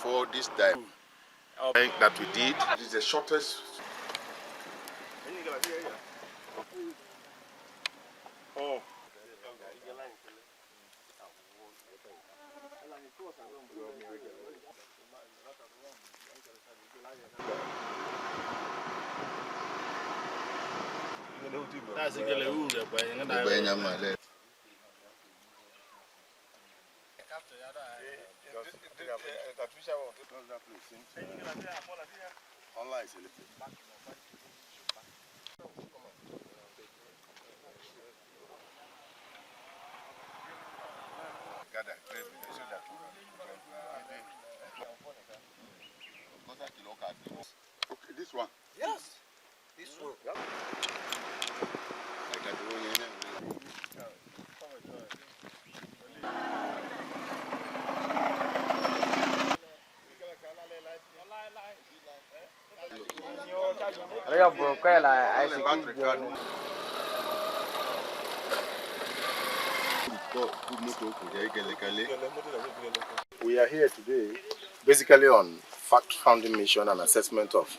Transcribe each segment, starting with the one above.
before this time. That we did. It is the shortest. Oh. Okay, this one. Yes, this one. We are here today basically on fact-finding mission and assessment of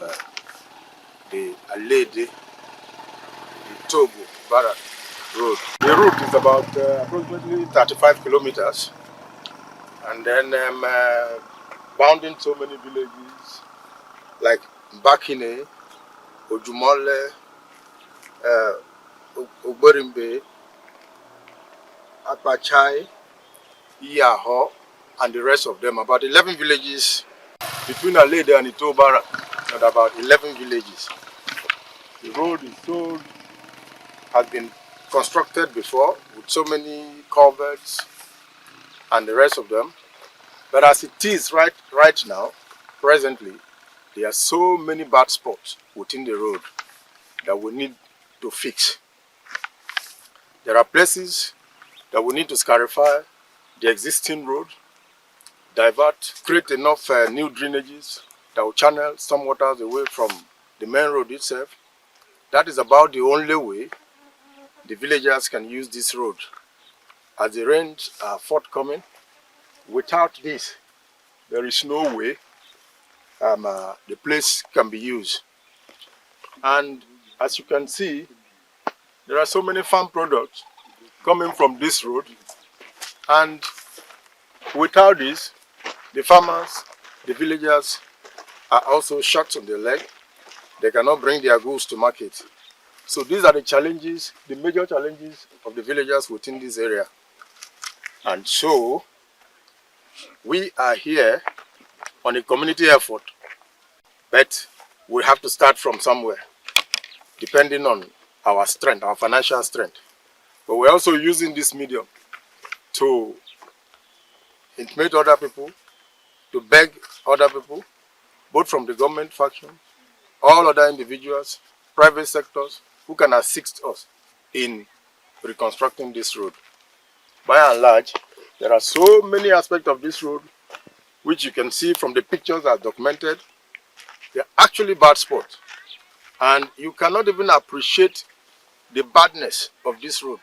the Aliede-Mbakinde-Obarike road. The route is about approximately 35 kilometers, and then bounding so many villages like Mbakine, Ojumole, Obarimbe, Akpachai, Iyaho, and the rest of them. About 11 villages between Aliede and Mbakinde-Obarike, and about 11 villages. The road has been constructed before with so many culverts and the rest of them. But as it is right now, presently, there are so many bad spots within the road that we need to fix. There are places that we need to scarify the existing road, divert, create enough new drainages that will channel some waters away from the main road itself. That is about the only way the villagers can use this road, as the rains are forthcoming. Without this, there is no way the place can be used. And as you can see, there are so many farm products coming from this road, and without this, the farmers, the villagers are also short on their leg. They cannot bring their goods to market. So these are the challenges, the major challenges of the villagers within this area. And so we are here on a community effort, but we have to start from somewhere, depending on our strength, our financial strength. But we're also using this medium to intimate other people, to beg other people, both from the government faction, all other individuals, private sectors, who can assist us in reconstructing this road. By and large, there are so many aspects of this road which you can see from the pictures that are documented. They're actually bad spots, and you cannot even appreciate the badness of this road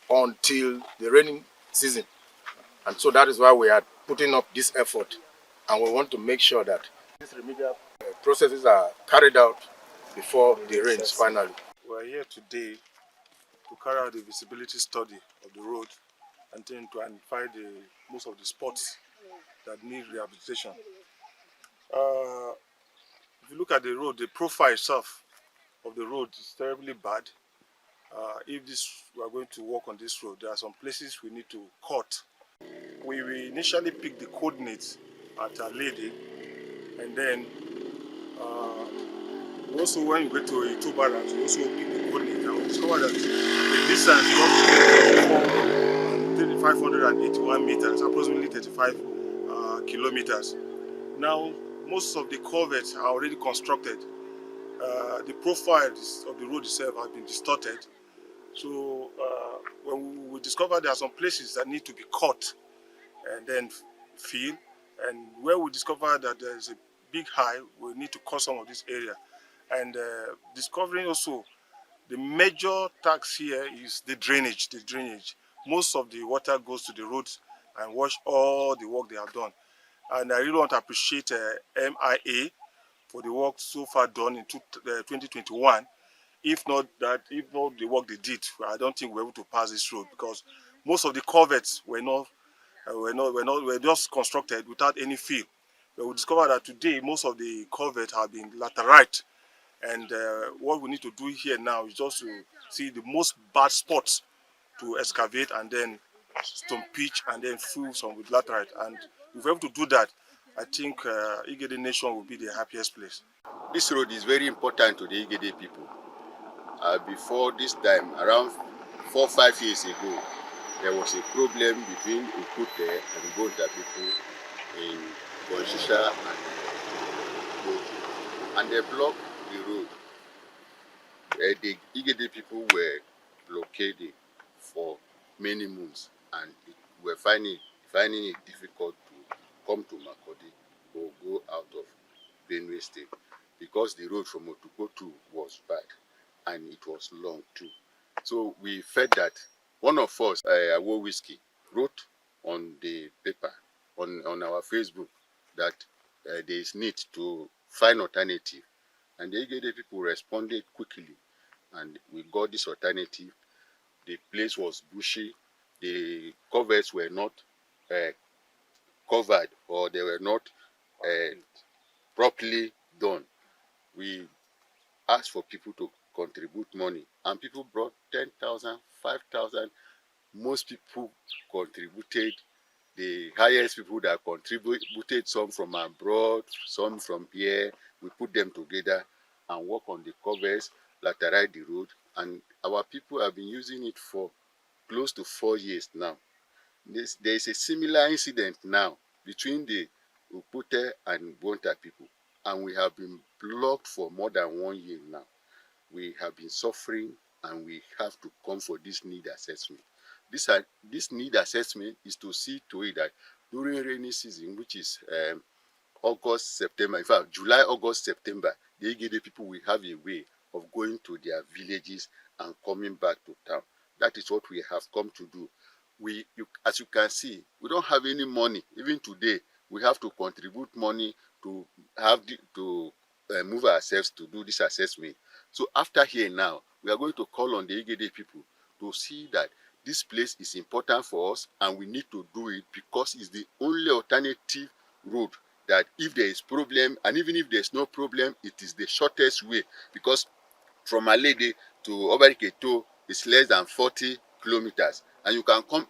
until the rainy season. And so that is why we are putting up this effort, and we want to make sure that these remedial processes are carried out before the rains finally. We are here today to carry out the visibility study of the road and then to identify most of the spots that need rehabilitation. If you look at the road, the profile itself of the road is terribly bad. If we are going to walk on this road, there are some places we need to cut. We initially picked the coordinates at Aliede, and then also when you get to Aliede-Obarike, we also pick the coordinates, and we discovered that the distance is 581 meters, approximately 35 kilometers. Now, most of the culverts are already constructed. The profile of the road itself has been distorted. So when we discovered there are some places that need to be cut and then fill, and where we discovered that there is a big high, we need to cut some of this area. And discovering also the major task here is the drainage. Most of the water goes to the roads and wash all the work they have done. And I really want to appreciate MIA for the work so far done in 2021. If not the work they did, I don't think we're able to pass this road, because most of the culverts were just constructed without any fill. But we discovered that today most of the culverts have been laterite, and what we need to do here now is just to see the most bad spots to excavate and then stone pitch and then fill some with laterite. And if we're able to do that, I think Igede Nation will be the happiest place. This road is very important to the Igede people. Before this time, around 4 or 5 years ago, there was a problem between Ukute and Bonta people in Bonshisha and Boju, and they blocked the road. The Igede people were blockaded for many months, and were finding it difficult to come to Makodi or go out of Benue State, because the road from Otukpo to was bad and it was long too. So we felt that one of us, Awo Whiskey, wrote on the paper, on our Facebook, that there is need to find alternative. And the Igede people responded quickly, and we got this alternative. The place was bushy, the covers were not covered, or they were not properly done. We asked for people to contribute money, and people brought 10,000, 5,000. Most people contributed. The highest people that contributed, some from abroad, some from here, we put them together and work on the covers, laterite the road, and our people have been using it for close to 4 years now. There is a similar incident now between the Upute and Bonta people, and we have been blocked for more than 1 year now. We have been suffering, and we have to come for this need assessment. This need assessment is to see to it that during rainy season, which is August, September, in fact, July, August, September, the Igede people will have a way of going to their villages and coming back to town. That is what we have come to do. As you can see, we don't have any money. Even today, we have to contribute money to move ourselves to do this assessment. So after here now, we are going to call on the Igede people to see that this place is important for us, and we need to do it, because it's the only alternative road that if there is problem, and even if there's no problem, it is the shortest way, because from Aliede to Obarike is less than 40 kilometers, and you can come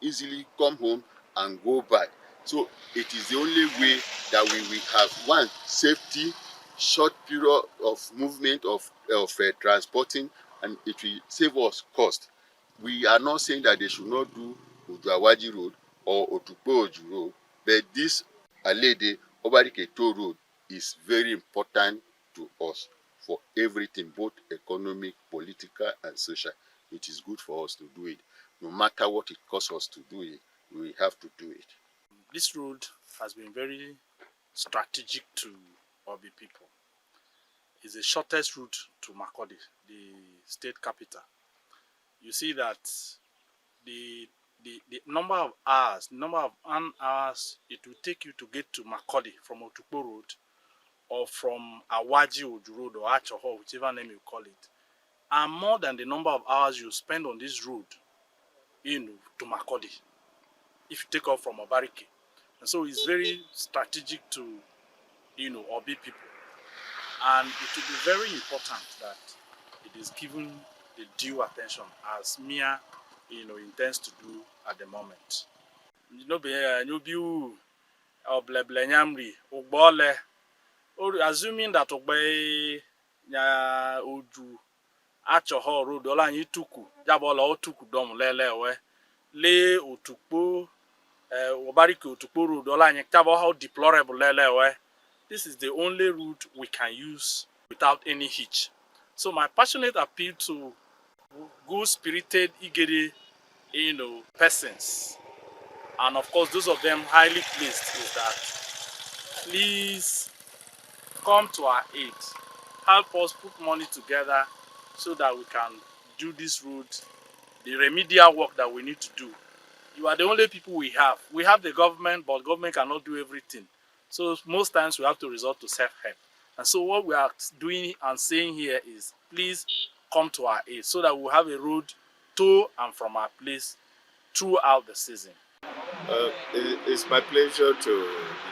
home and go back. So it is the only way that we will have one safety, short period of movement of transporting, and it will save us cost. We are not saying that they should not do Ojuawaji Road or Otukpo Oju Road, but this Aliede Obarike road is very important to us for everything, both economic, political, and social. It is good for us to do it. No matter what it costs us to do it, we have to do it. This road has been very strategic to Obi people. It's the shortest route to Makodi, the state capital. You see that the number of hours it will take you to get to Makodi from Otukpo Road, or from Awaji Oju Road, or Achoho, whichever name you call it, are more than the number of hours you spend on this road, to Makodi, if you take off from Obarike. And so it's very strategic to, Obi people. And it will be very important that it is given the due attention as Mia, intends to do at the moment. Assuming that Oju Achoho Road ola anyi tuku jabola otuku dom lelewe le Otukpo Obarike Otukpo Road ola anyi jabo how deplorable lelewe. This is the only route we can use without any hitch. So my passionate appeal to good-spirited Igede, persons, and of course those of them highly placed, is that please come to our aid. Help us put money together so that we can do this route, the remedial work that we need to do. You are the only people we have. We have the government, but government cannot do everything. So most times we have to resort to self-help. And so what we are doing and saying here is, please come to our aid so that we'll have a road to and from our place throughout the season. It's my pleasure to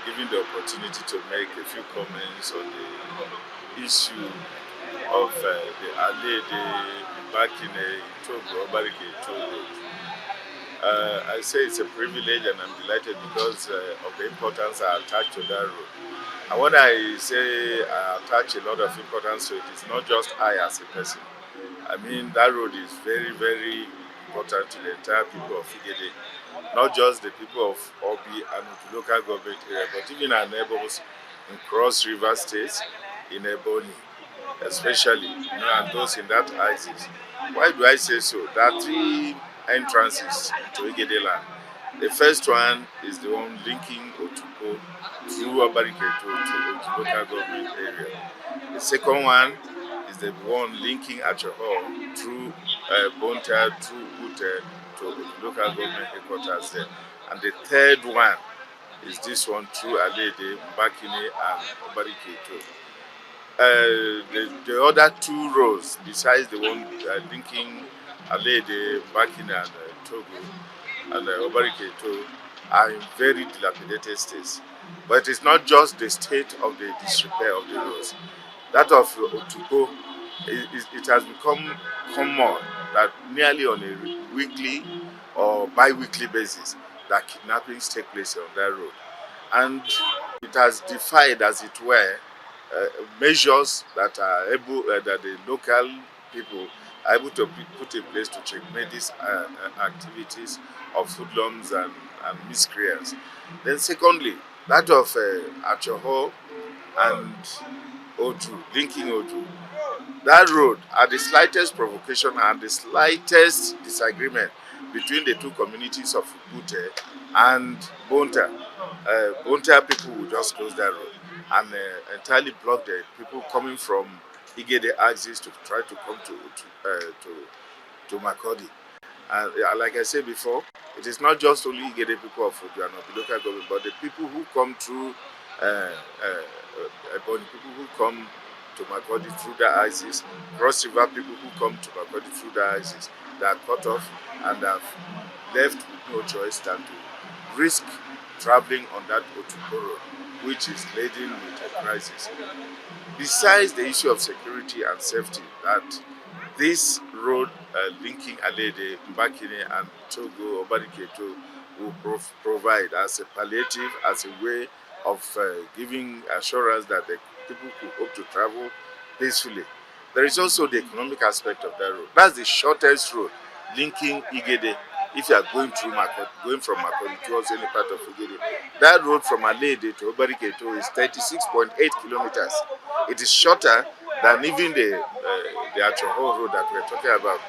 be given the opportunity to make a few comments on the issue of the Aliede-Mbakinde-Obarike toll road. I say it's a privilege and I'm delighted because of the importance I attach to that road. And when I say I attach a lot of importance to it, it's not just I as a person. I mean, that road is very, very important to the entire people of Igede, not just the people of Obi and the local government area, but even our neighbors in Cross River States, in Ebony, especially, and those in that axis. Why do I say so? There are three entrances into Igede land. The first one is the one linking Otuko through Obarike to local government area. The second one is the one linking Achoho through Bonta, through Ute to local government headquarters there. And the third one is this one through Aliede-Mbakinde and Obarike too. The other two roads, besides the one linking Aliede-Mbakinde and Togo and Obarike too, are in very dilapidated states. But it's not just the state of the disrepair of the roads. That of Otuko, it has become common that nearly on a weekly or bi-weekly basis that kidnappings take place on that road. And it has defied, as it were, measures that are able, that the local people are able to put in place to checkmate these activities of hoodlums and miscreants. Then secondly, that of Achoho and Oju, linking Oju. That road, at the slightest provocation and the slightest disagreement between the two communities of Ute and Bonta, Bonta people will just close that road and entirely block the people coming from Igede axis to try to come to Makodi. And like I said before, it is not just only Igede people of Odu and the local government, but the people who come through Ebony, people who come to Makodi through the axis, Cross River people who come to Makodi through the axis, they are cut off and have left with no choice than to risk traveling on that Otuko road, which is laden with a crisis. Besides the issue of security and safety, that this road linking Aliede-Mbakinde and Togo, Obarike will provide as a palliative, as a way of giving assurance that the people could hope to travel peacefully. There is also the economic aspect of that road. That's the shortest road linking Igede. If you are going through Makodi, going from Makodi towards any part of Igede, that road from Aliede to Obarike is 36.8 kilometers. It is shorter than even the Achoho road that we're talking about.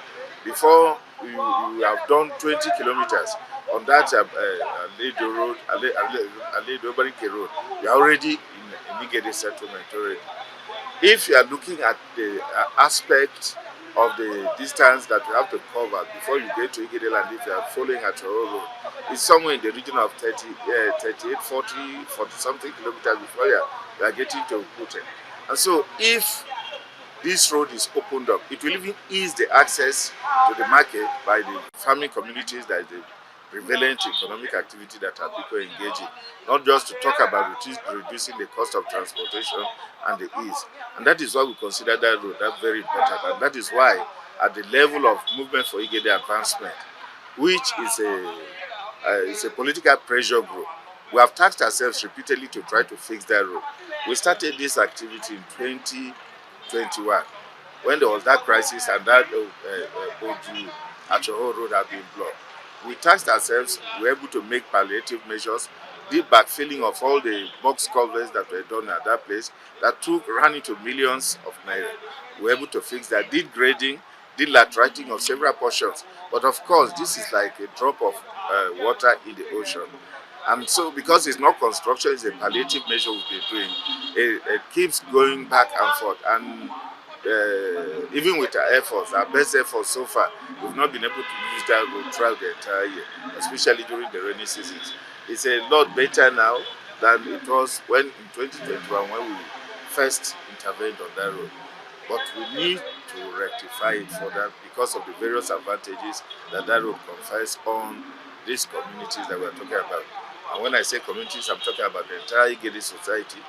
Before you have done 20 kilometers on that Aliede-Obarike road, you are already in Igede settlement already. If you are looking at the aspect of the distance that you have to cover before you get to Igede land, if you are following Achoho road, it's somewhere in the region of 38, 40 something kilometers before you are getting to Ute. And so if this road is opened up, it will even ease the access to the market by the farming communities, that is the prevalent economic activity that our people engage in. Not just to talk about reducing the cost of transportation and the ease. And that is why we consider that road that very important. And that is why at the level of movement for Igede advancement, which is a political pressure group, we have tasked ourselves repeatedly to try to fix that road. We started this activity in 2021 when there was that crisis and that Oju Achoho road had been blocked. We tasked ourselves, we were able to make palliative measures, did backfilling of all the box covers that were done at that place that ran into millions of naira. We were able to fix that, did grading, did lateriting of several portions. But of course, this is like a drop of water in the ocean. And so because it's not construction, it's a palliative measure we've been doing. It keeps going back and forth. And even with our efforts, our best efforts so far, we've not been able to use that road throughout the entire year, especially during the rainy seasons. It's a lot better now. than it was when in 2021 when we first intervened on that road. But we need to rectify it further because of the various advantages that that road confers on these communities that we're talking about. And when I say communities, I'm talking about the entire Igede society.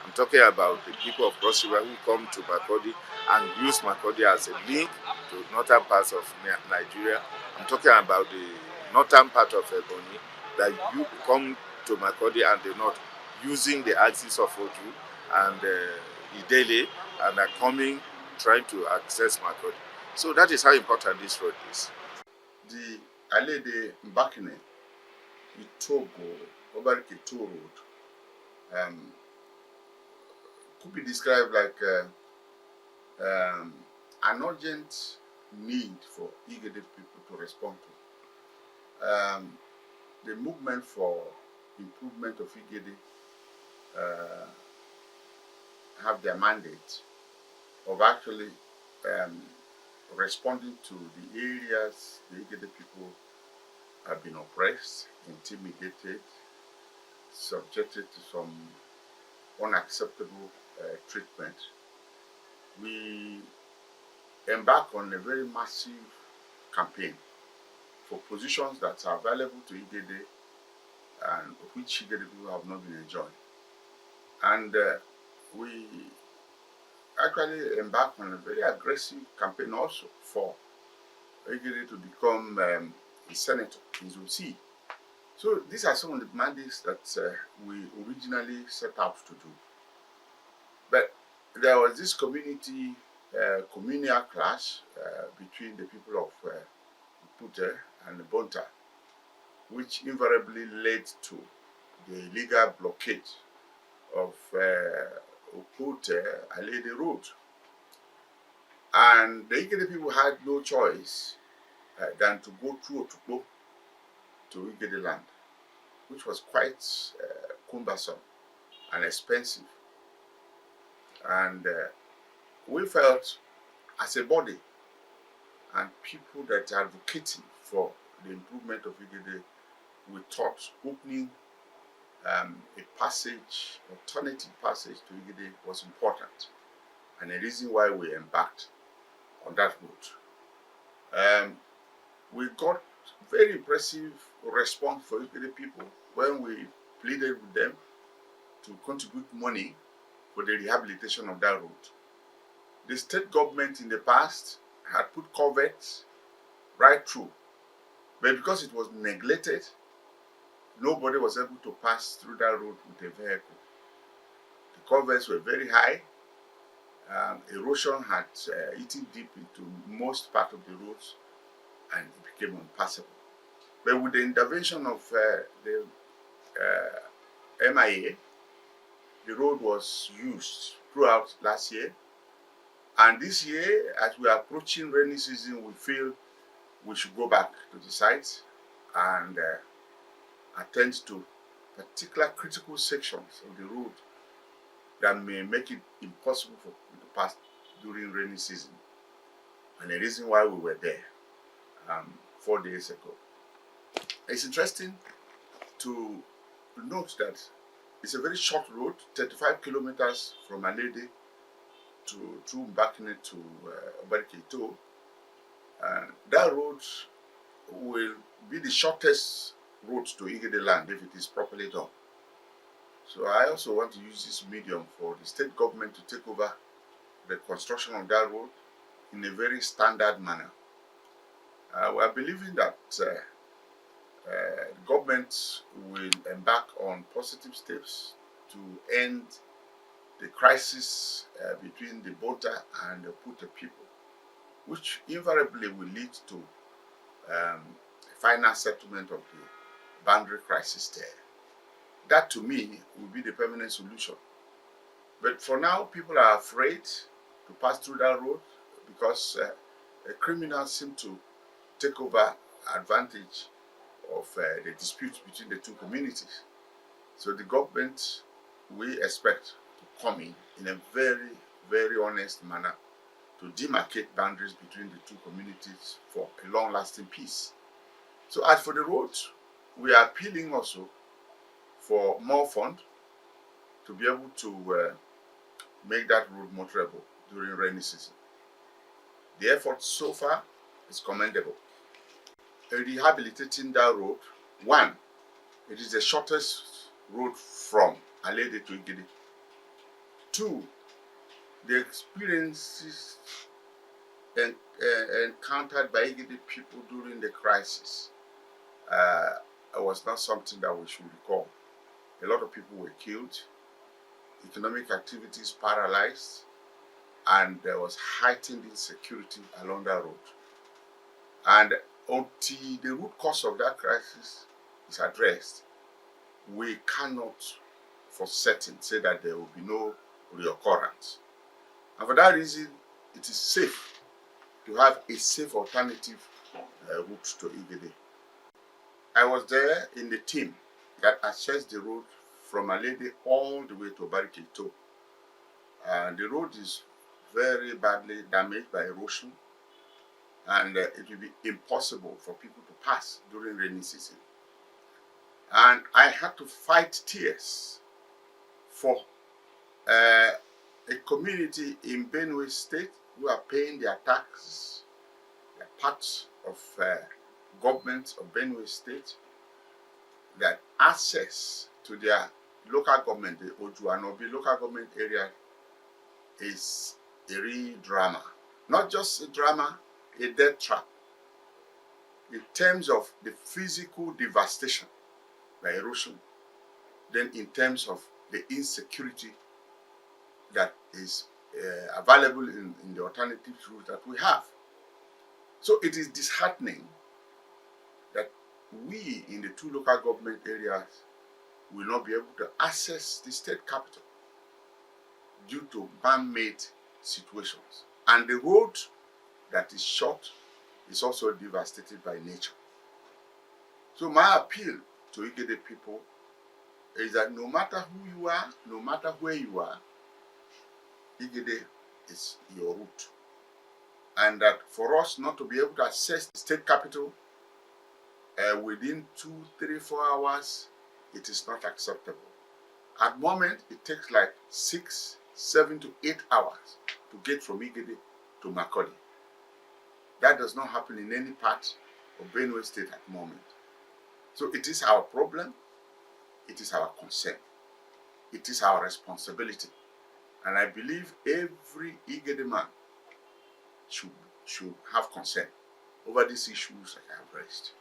I'm talking about the people of Cross River who come to Makurdi and use Makurdi as a link to northern parts of Nigeria. I'm talking about the northern part of Ebonyi that you come to Makurdi and the north using the axis of Oju and Idele and are coming trying to access Makurdi. So that is how important this road is. The Aliede-Mbakinde-Obarike road could be described like an urgent need for Igede people to respond to. The movement for improvement of Igede have their mandate of actually responding to the areas the Igede people have been oppressed, intimidated, subjected to some unacceptable treatment. We embark on a very massive campaign for positions that are available to Igede and which Igede people have not been enjoying. And we actually embark on a very aggressive campaign also for Igede to become a senator in Zone C. So these are some of the mandates that we originally set out to do. But there was this communal clash between the people of Pute and Bonta, which invariably led to the illegal blockade of Aliede road. And the Igede people had no choice than to go through Otukpo to Igede land, which was quite cumbersome and expensive. And we felt as a body and people that are advocating for the improvement of Igede, we thought opening a passage, alternative passage to Igede was important, and a reason why we embarked on that route. We got very impressive response for Igede people when we pleaded with them to contribute money for the rehabilitation of that road. The state government in the past had put culverts right through, but because it was neglected, nobody was able to pass through that road with a vehicle. The culverts were very high. Erosion had eaten deep into most part of the roads, and it became impassable. But with the intervention of the MIA, the road was used throughout last year. And this year, as we are approaching rainy season, we feel we should go back to the site and attend to particular critical sections of the road that may make it impossible for people to pass during rainy season. And the reason why we were there 4 days ago. It's interesting to note that it's a very short road, 35 kilometers from Aliede through Mbakinde to Obarike. That road will be the shortest road to Igede land if it is properly done. So I also want to use this medium for the state government to take over the construction of that road in a very standard manner. We are believing that the government will embark on positive steps to end the crisis between the Bota and the Pute people, which invariably will lead to a final settlement of the boundary crisis there. That to me will be the permanent solution. But for now, people are afraid to pass through that road because criminals seem to take over advantage of the dispute between the two communities. So the government, we expect to come in a very, very honest manner to demarcate boundaries between the two communities for a long-lasting peace. So as for the road, we are appealing also for more funds to be able to make that road motorable during rainy season. The effort so far is commendable. Rehabilitating that road, one, it is the shortest road from Aliede to Mbakinde. Two, the experiences encountered by Mbakinde people during the crisis was not something that we should recall. A lot of people were killed, economic activities paralyzed, and there was heightened insecurity along that road. And until the root cause of that crisis is addressed, we cannot for certain say that there will be no reoccurrence. And for that reason, it is safe to have a safe alternative route to Mbakinde. I was there in the team that assessed the road from Aliede all the way to Obarike. And the road is very badly damaged by erosion, and it will be impossible for people to pass during rainy season. And I had to fight tears for a community in Benue State who are paying their taxes, they're parts of government of Benue State, that access to their local government, the Ojuanobi local government area, is a real drama. Not just a drama, a death trap. In terms of the physical devastation by erosion, then in terms of the insecurity that is available in the alternative route that we have. So it is disheartening that we in the two local government areas will not be able to access the state capital due to man-made situations. And the road that is short is also devastated by nature. So my appeal to Mbakinde people is that no matter who you are, no matter where you are, Mbakinde is your route. And that for us not to be able to access the state capital within 2, 3, 4 hours, it is not acceptable. At the moment, it takes like 6, 7 to 8 hours to get from Mbakinde to Makurdi. That does not happen in any part of Benue State at the moment. So it is our problem, it is our concern, it is our responsibility. And I believe every Mbakinde man should have concern over these issues that I have raised.